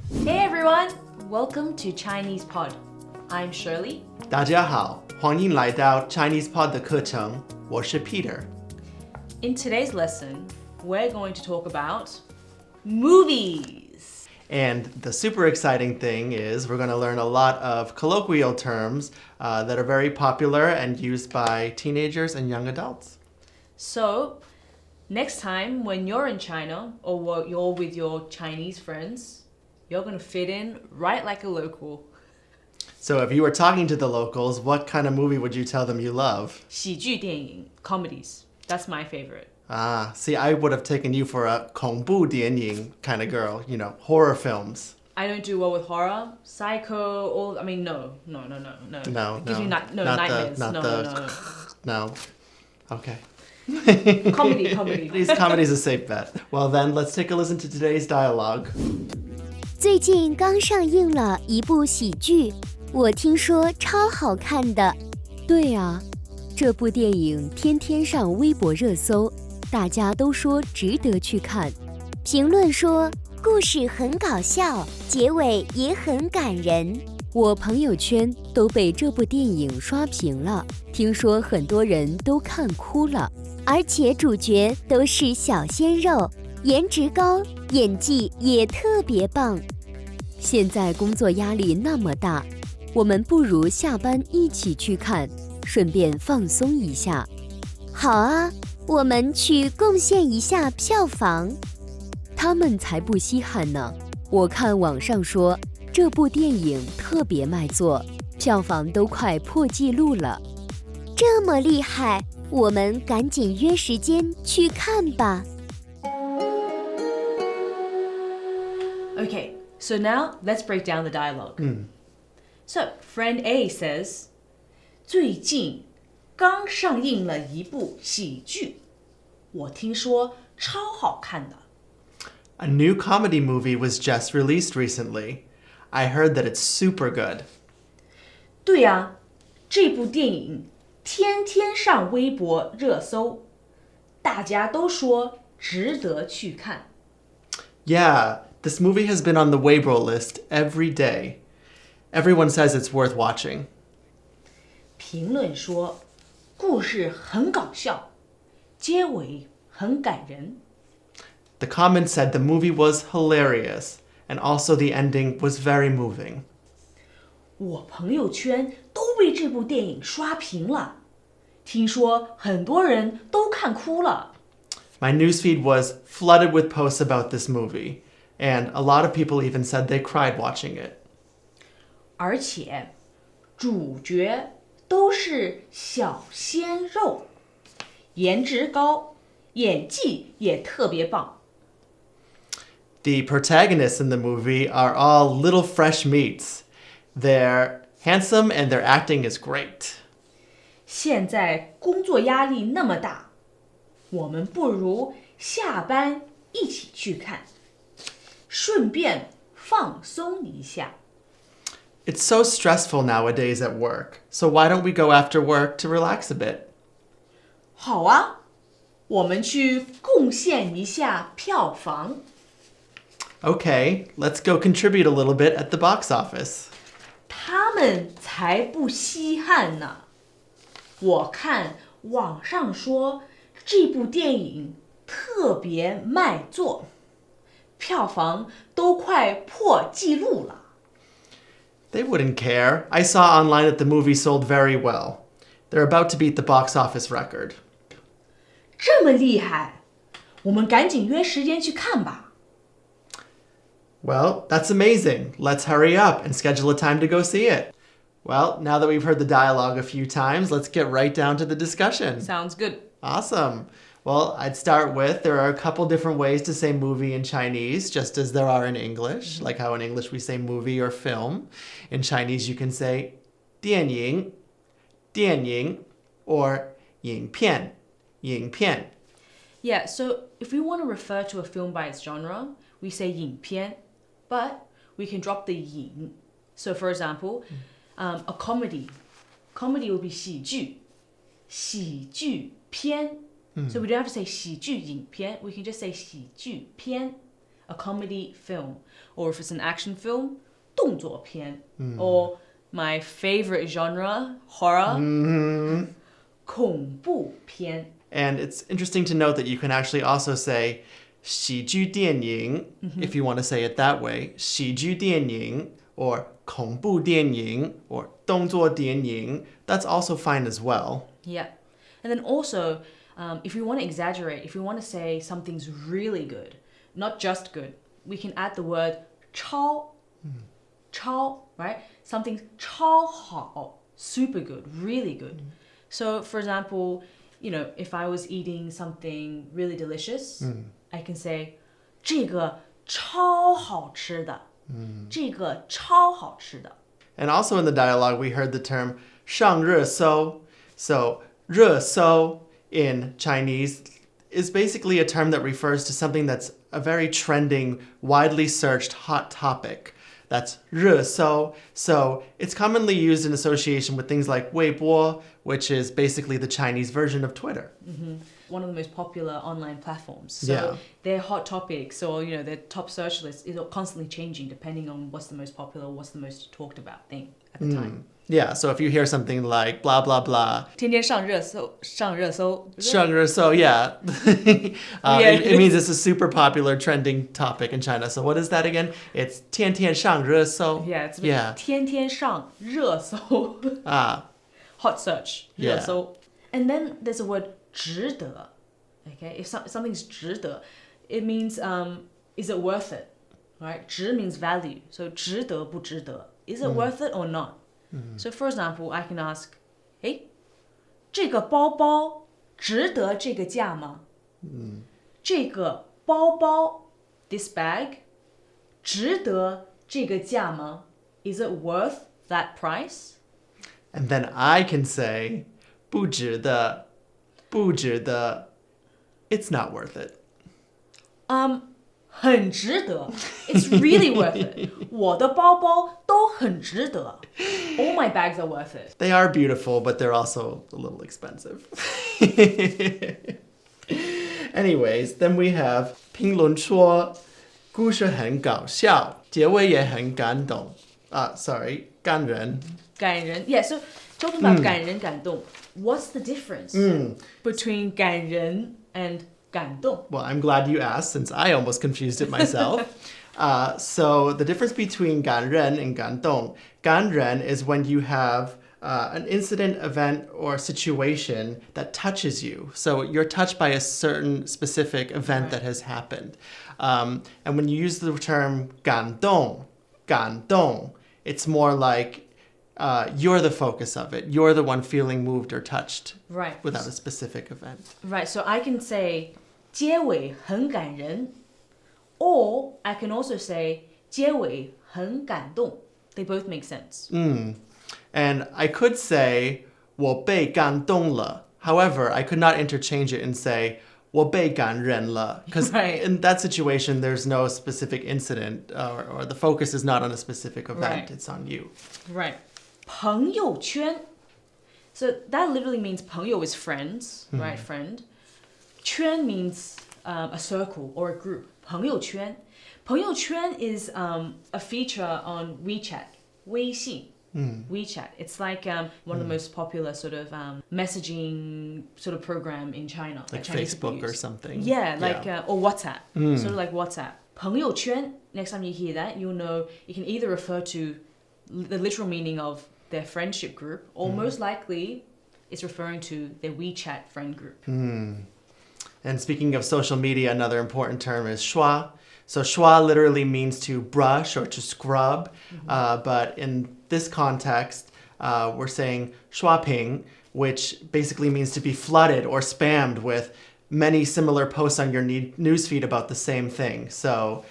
Hey everyone, welcome to ChinesePod. I'm Shirley. 大家好，欢迎来到 ChinesePod 的课程，我是 Peter. In today's lesson, we're going to talk about movies. And the super exciting thing is we're going to learn a lot of colloquial terms that are very popular and used by teenagers and young adults. So, next time when you're in China or you're with your Chinese friends, you're going to fit in right like a local. So if you were talking to the locals, what kind of movie would you tell them you love? 喜剧电影 comedies. That's my favorite. See, I would have taken you for a 恐怖电影 kind of girl, horror films. I don't do well with horror, psycho, no. No, It gives no. me Not nightmares. No. Okay. Comedy. These comedies a safe bet. Well then, let's take a listen to today's dialogue. 最近刚上映了一部喜剧，我听说超好看的。对啊，这部电影天天上微博热搜，大家都说值得去看。评论说故事很搞笑，结尾也很感人。我朋友圈都被这部电影刷屏了，听说很多人都看哭了。而且主角都是小鲜肉，颜值高，演技也特别棒。现在工作压力那么大，我们不如下班一起去看，顺便放松一下。好啊，我们去贡献一下票房。他们才不稀罕呢。我看网上说这部电影特别卖座，票房都快破纪录了。这么厉害，我们赶紧约时间去看吧。Okay, so now let's break down the dialogue. So, friend A says, 最近刚上映了一部喜剧，我听说超好看的。A new comedy movie was just released recently. I heard that it's super good. 对啊，这部电影天天上微博热搜，大家都说值得去看。Yeah, this movie has been on the Weibo list every day. Everyone says it's worth watching. 评论说故事很搞笑，结尾很感人。The comments said the movie was hilarious, and also the ending was very moving. 我朋友圈都被这部电影刷屏了，听说很多人都看哭了。My newsfeed was flooded with posts about this movie, and a lot of people even said they cried watching it. 而且主角都是小鲜肉，颜值高，演技也特别棒。The protagonists in the movie are all little fresh meats. They're handsome and their acting is great. 现在工作压力那么大，我们不如下班一起去看，顺便放松一下。It's so stressful nowadays at work, so why don't we go after work to relax a bit? 好啊，我们去贡献一下票房。Okay, let's go contribute a little bit at the box office. 他们才不稀罕呢。我看网上说这部电影特别卖座，票房都快破纪录了。They wouldn't care. I saw online that the movie sold very well. They're about to beat the box office record. 这么厉害，我们赶紧约时间去看吧。Well, that's amazing. Let's hurry up and schedule a time to go see it. Well, now that we've heard the dialogue a few times, let's get right down to the discussion. Sounds good. Awesome. Well, I'd start with there are a couple different ways to say movie in Chinese, just as there are in English, like how in English we say movie or film. In Chinese, you can say 电影, 电影, or 影片, 影片. Yeah, so if we want to refer to a film by its genre, we say 影片, but we can drop the 影. So for example, a comedy would be 喜剧, 喜剧片. So we don't have to say 喜剧影片, we can just say 喜剧片. a comedy film. Or if it's an action film, 动作片. Or my favorite genre, horror, 恐怖片. And it's interesting to note that you can actually also say 喜剧电影 if you want to say it that way. 喜剧电影 or 恐怖电影 or 动作电影. That's also fine as well. Yeah. And then also, if we want to exaggerate, if we want to say something's really good, not just good, we can add the word 超. 超, right? Something's 超好, super good, really good. So, for example, if I was eating something really delicious, I can say 这个超好吃的. 这个超好吃的. And also in the dialogue, we heard the term 上热搜. So 热搜 in Chinese is basically a term that refers to something that's a very trending, widely searched hot topic. That's 热搜. So it's commonly used in association with things like 微博, which is basically the Chinese version of Twitter. One of the most popular online platforms. So Yeah. their hot topics or, their top search list is constantly changing depending on what's the most popular, what's the most talked about thing at the time. Yeah, so if you hear something like blah, blah, blah. 天天上热搜, 上热搜. 上热搜, yeah. It means it's a super popular trending topic in China. So what is that again? It's 天天上热搜. Yeah, it's 天天上热搜. Hot search, 热搜. And then there's a word 值得. Okay, if something's 值得, it means is it worth it? Right? 值 means value. So 值得不值得? Is it worth it or not? So for example, I can ask, 诶，这个包包值得这个价吗？这个包包 this bag 值得这个价吗？ Is it worth that price? And then I can say 不值得, 不值得. It's not worth it. 很值得. It's really worth it. 我的包包都很值得. All my bags are worth it. They are beautiful, but they're also a little expensive. Anyways, then we have 评论说故事很搞笑，结尾也很感动。感人。感人. Yeah, so talking about 感人感动, what's the difference between 感人 and 感动? Well, I'm glad you asked since I almost confused it myself. So the difference between 感人 and 感动, 感人 is when you have an incident, event, or situation that touches you. So you're touched by a certain specific event that has happened. And when you use the term 感动, 感动, it's more like you're the focus of it. You're the one feeling moved or touched without a specific event. Right, so I can say 结尾很感人, or I can also say 结尾很感动. They both make sense. And I could say 我被感动了. However, I could not interchange it and say 我被感人了. Because in that situation, there's no specific incident or the focus is not on a specific event. It's on you. Right. 朋友圈. So that literally means 朋友 is friends, right? Friend. 圈 means a circle or a group. 朋友圈. 朋友圈 is a feature on WeChat. 微信. WeChat. It's like one of the most popular sort of messaging sort of program in China. Like Chinese Facebook people or use. something. Yeah, like or WhatsApp. Sort of like WhatsApp. 朋友圈, next time you hear that, you'll know you can either refer to the literal meaning of their friendship group, or most likely it's referring to their WeChat friend group. And speaking of social media, another important term is shuai. So shuai literally means to brush or to scrub, but in this context, we're saying shuaping, which basically means to be flooded or spammed with many similar posts on your newsfeed about the same thing. So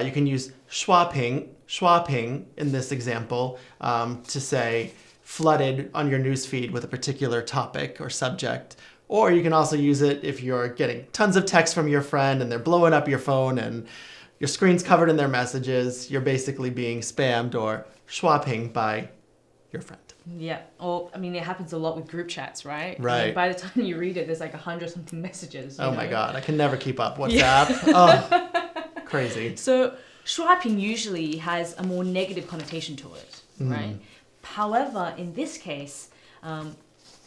you can use shuaping in this example to say flooded on your newsfeed with a particular topic or subject. Or you can also use it if you're getting tons of texts from your friend and they're blowing up your phone and your screen's covered in their messages. You're basically being spammed or shuaping by your friend. Yeah. Or, I mean, it happens a lot with group chats, right? Right. I mean, by the time you read it, there's like 100 something messages. Oh my God, I can never keep up. WhatsApp. Oh, Crazy. So 刷屏 usually has a more negative connotation to it, right? However, in this case,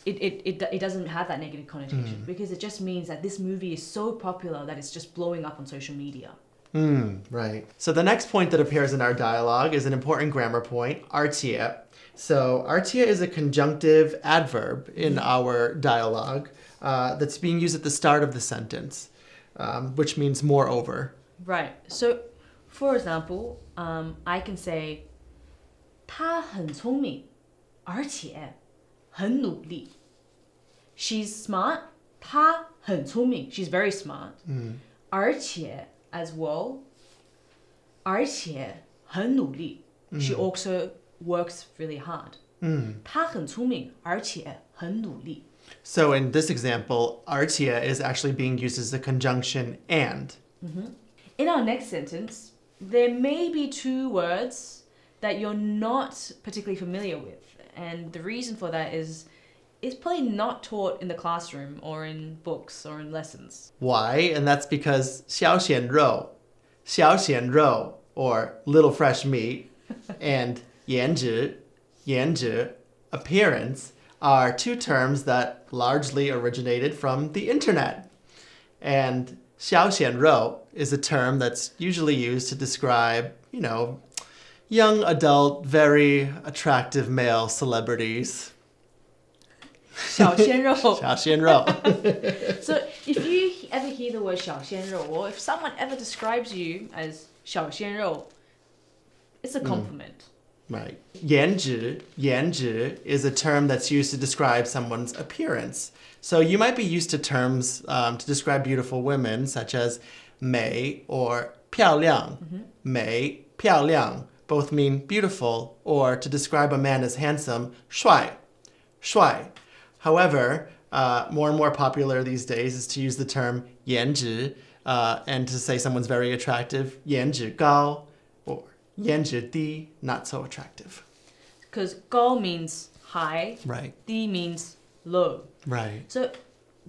it doesn't have that negative connotation because it just means that this movie is so popular that it's just blowing up on social media. Right. So the next point that appears in our dialogue is an important grammar point, 而且. So 而且 is a conjunctive adverb in our dialogue that's being used at the start of the sentence, which means moreover. Right. So, for example, I can say 她很聪明而且很努力 She's smart. 她很聪明 She's very smart. 而且 as well. 而且很努力 She also works really hard. 她很聪明而且很努力 So in this example, 而且 is actually being used as a conjunction and. In our next sentence, there may be two words that you're not particularly familiar with. And the reason for that is it's probably not taught in the classroom or in books or in lessons. Why? And that's because 小鲜肉, or little fresh meat, and 颜值, appearance, are two terms that largely originated from the internet. And 小鲜肉 is a term that's usually used to describe, young adult, very attractive male celebrities. 小鲜肉.小鲜肉. So if you ever hear the word 小鲜肉, or if someone ever describes you as 小鲜肉, it's a compliment. Right. 颜值 is a term that's used to describe someone's appearance. So you might be used to terms to describe beautiful women, such as 美 or 漂亮. 美,漂亮 both mean beautiful, or to describe a man as handsome, 帅. However, more and more popular these days is to use the term 颜值 and to say someone's very attractive, 颜值高, or 颜值低, not so attractive. Because 高 means high, Right. 低 means low. Right. So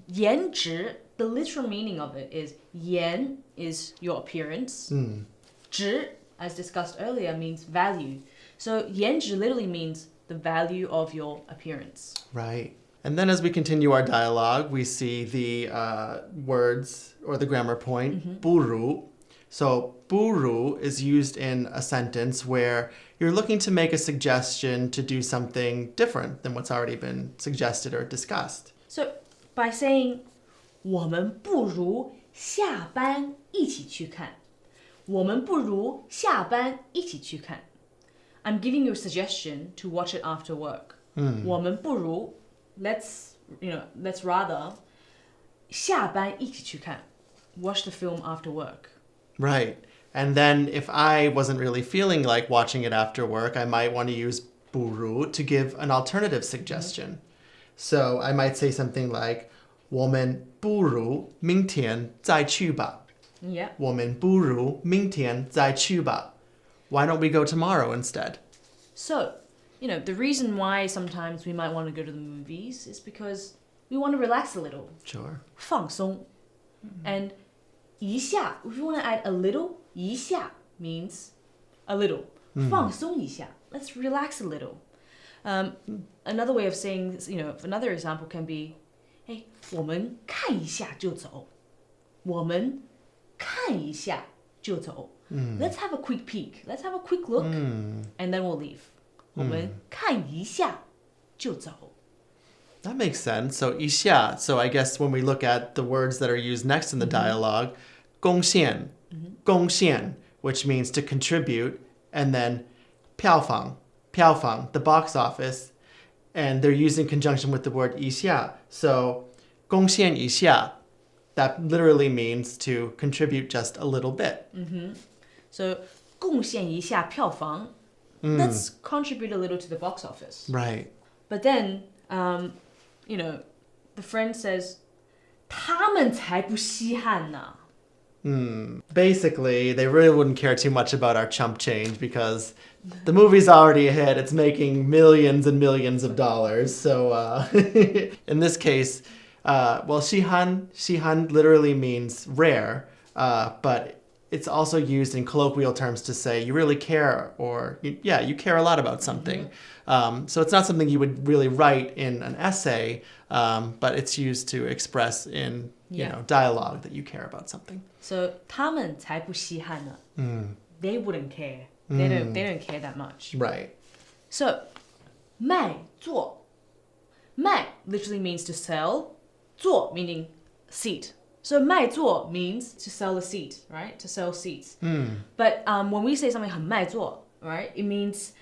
颜值, the literal meaning of it is 颜 is your appearance. 值, as discussed earlier, means value. So 颜值 literally means the value of your appearance. Right. And then as we continue our dialogue, we see the words or the grammar point, 不如. So 不如 is used in a sentence where you're looking to make a suggestion to do something different than what's already been suggested or discussed. So by saying 我们不如下班一起去看. 我们不如下班一起去看. I'm giving you a suggestion to watch it after work. 我们不如 let's rather 下班一起去看. Watch the film after work. Right. And then if I wasn't really feeling like watching it after work, I might want to use 不如 to give an alternative suggestion. So I might say something like 我们不如明天再去吧. Yeah. 我们不如明天再去吧. Why don't we go tomorrow instead? So, the reason why sometimes we might want to go to the movies is because we want to relax a little. Sure. 放松. And 一下, if you want to add a little, 一下 means a little. 放松一下. Let's relax a little. Another way of saying, another example can be, hey, 我们看一下就走. 我们看一下就走. Let's have a quick peek. Let's have a quick look, and then we'll leave. 我们看一下就走. That makes sense. So 一下. So I guess when we look at the words that are used next in the dialogue, 贡献, 贡献, which means to contribute, and then 票房, the box office, and they're used in conjunction with the word 一下. So 贡献一下, that literally means to contribute just a little bit. So 贡献一下票房. Let's contribute a little to the box office. Right. But then, the friend says, 他们才不稀罕呢. Basically, they really wouldn't care too much about our chump change because the movie's already a hit. It's making millions and millions of dollars. So in this case, xīhan literally means rare, but it's also used in colloquial terms to say you really care or, you care a lot about something. So it's not something you would really write in an essay, but it's used to express in, dialogue that you care about something. So 他们才不稀罕呢. They wouldn't care. They don't care that much. Right. So 卖座. 卖 literally means to sell. 座 meaning seat. So 卖座 means to sell a seat, right? To sell seats. But when we say something 很卖座, right? It means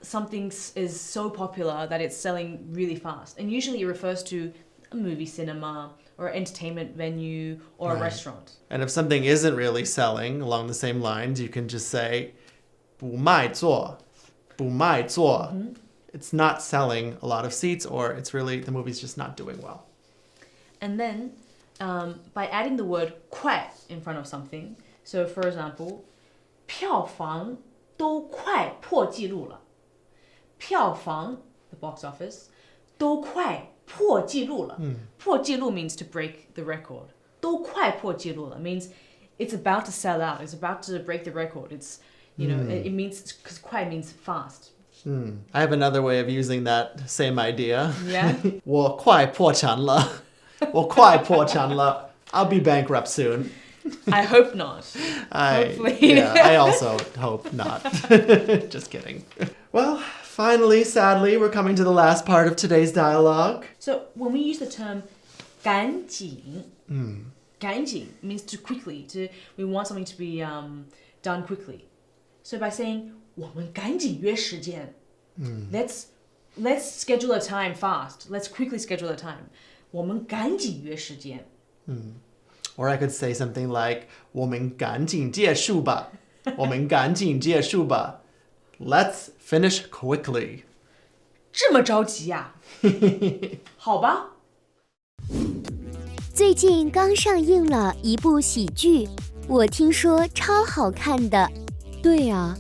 something is so popular that it's selling really fast. And usually it refers to a movie cinema or entertainment venue or a restaurant. And if something isn't really selling along the same lines, you can just say 不卖座,不卖座. It's not selling a lot of seats, or it's really, the movie's just not doing well. And then by adding the word 快 in front of something, so for example, 票房都快破纪录了. 票房, the box office, 都快破纪录了. 破纪录 means to break the record. 都快破纪录了 means it's about to sell out. It's about to break the record. It's, it means, because 快 means fast. I have another way of using that same idea. Yeah? 我快破产了. 我快破产了. I'll be bankrupt soon. I hope not. Hopefully. I also hope not. Just kidding. Well, finally, sadly, we're coming to the last part of today's dialogue. So when we use the term 赶紧, 赶紧 means to quickly. We want something to be done quickly. So by saying 我们赶紧约时间, let's schedule a time fast. Let's quickly schedule a time. 我们赶紧约时间. Or I could say something like 我们赶紧结束吧. 我们赶紧结束吧. Let's finish quickly. 这么着急呀? 好吧。最近刚上映了一部喜剧，我听说超好看的。对啊，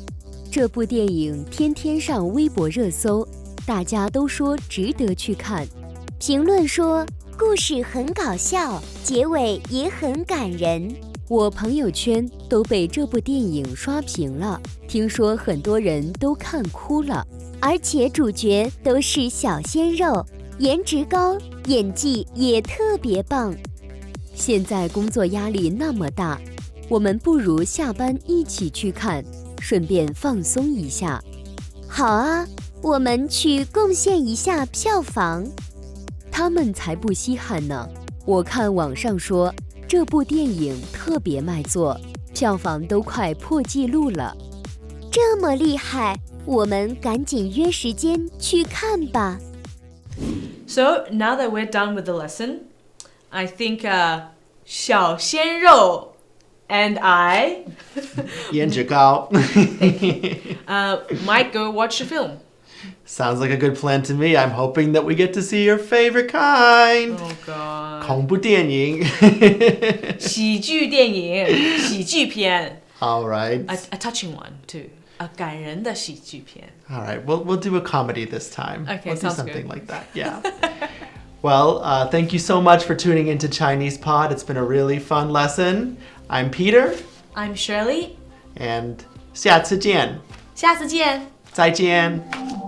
这部电影天天上微博热搜，大家都说值得去看。评论说故事很搞笑，结尾也很感人。我朋友圈都被这部电影刷屏了，听说很多人都看哭了。而且主角都是小鲜肉，颜值高，演技也特别棒。现在工作压力那么大，我们不如下班一起去看，顺便放松一下。好啊，我们去贡献一下票房。他们才不稀罕呢。我看网上说这部电影特别卖座，票房都快破纪录了。这么厉害，我们赶紧约时间去看吧。So now that we're done with the lesson, I think 小鲜肉 and I 颜值高. might go watch the film. Sounds like a good plan to me. I'm hoping that we get to see your favorite kind. Oh God. 恐怖电影. 喜剧电影，喜剧片。 All right. A touching one too. 感人的喜剧片. All right. We'll do a comedy this time. Okay, we'll do sounds something good. like that. Yeah. Well, thank you so much for tuning into ChinesePod. It's been a really fun lesson. I'm Peter. I'm Shirley. And 下次见. 下次见。再见.